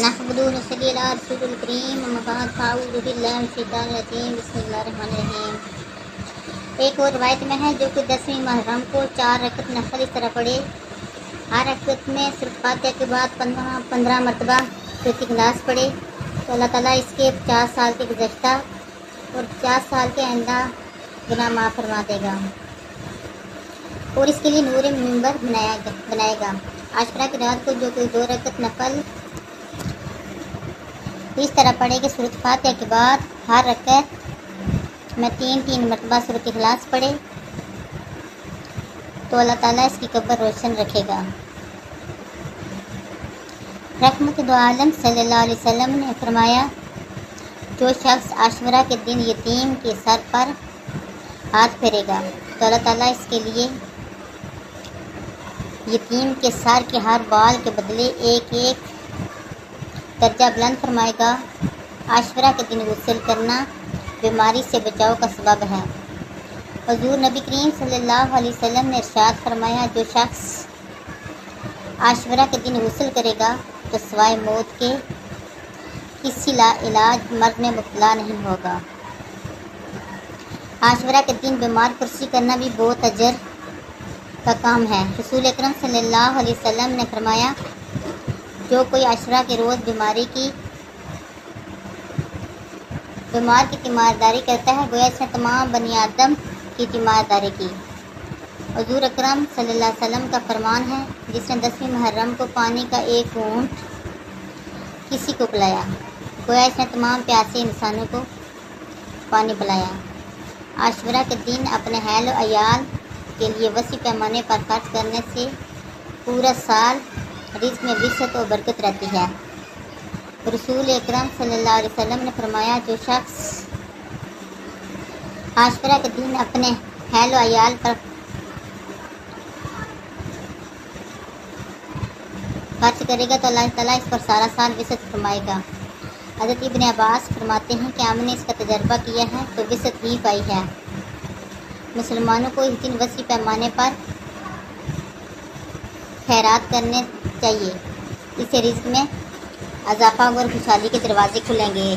نحمدہ و نصلی علی رسول الکریم اما بعد فاعوذ باللہ من الشیطان الرجیم بسم اللہ الرحمن الرحیم۔ ایک اور روایت میں ہے جو کہ 10ویں محرم کو 4 رکعت نفل اس طرح پڑھے، ہر رکعت میں صرف فاتحہ کے بعد 15 مرتبہ سورۃ اخلاص پڑھے تو اللہ تعالیٰ اس کے 50 سال کے گزشتہ اور 50 سال کے آئندہ گناہ معاف فرما دے گا اور اس کے لیے نور منبر بنائے گا۔ عاشورہ کی رات کو جو کوئی 2 رکعت نفل اس طرح پڑھے کہ سورۃ فاتحہ کے بعد ہر رکعت میں 3 مرتبہ سورۃ اخلاص پڑھے تو اللہ تعالیٰ اس کی قبر روشن رکھے گا۔ رحمت دو عالم صلی اللہ علیہ وسلم نے فرمایا، جو شخص عاشورہ کے دن یتیم کے سر پر ہاتھ پھیرے گا تو اللہ تعالیٰ اس کے لیے یتیم کے سر کے ہر بال کے بدلے ایک درجہ بلند فرمائے گا۔ عاشورہ کے دن غسل کرنا بیماری سے بچاؤ کا سبب ہے۔ حضور نبی کریم صلی اللہ علیہ وسلم نے ارشاد فرمایا، جو شخص عاشورہ کے دن غسل کرے گا تو سوائے موت کے کسی لا علاج مرض میں مبتلا نہیں ہوگا۔ عاشورہ کے دن بیمار پرسی کرنا بھی بہت اجر کا کام ہے۔ رسول اکرم صلی اللہ علیہ وسلم نے فرمایا، جو کوئی عاشورہ کے روز بیمار کی تیمارداری کرتا ہے گویا اس نے تمام بنی آدم کی تیمارداری کی۔ حضور اکرم صلی اللہ علیہ وسلم کا فرمان ہے، جس نے 10ویں محرم کو پانی کا ایک گھونٹ کسی کو پلایا گویا اس نے تمام پیاسے انسانوں کو پانی پلایا۔ عاشورہ کے دن اپنے اہل و عیال کے لیے وسیع پیمانے پر خرچ کرنے سے پورا سال رزق میں وسعت و برکت رہتی ہے۔ رسول اکرم صلی اللہ علیہ وسلم نے فرمایا، جو شخص عاشورہ کے دن اپنے اہل و عیال پر خرچ کرے گا تو اللہ تعالیٰ اس پر سارا سال وسعت فرمائے گا۔ حضرت ابن عباس فرماتے ہیں کہ ہم نے اس کا تجربہ کیا ہے تو وسعت ہی پائی ہے۔ مسلمانوں کو اس دن وسیع پیمانے پر خیرات کرنے چاہیے، اس سے رزق میں اضافہ اور خوشحالی کے دروازے کھلیں گے۔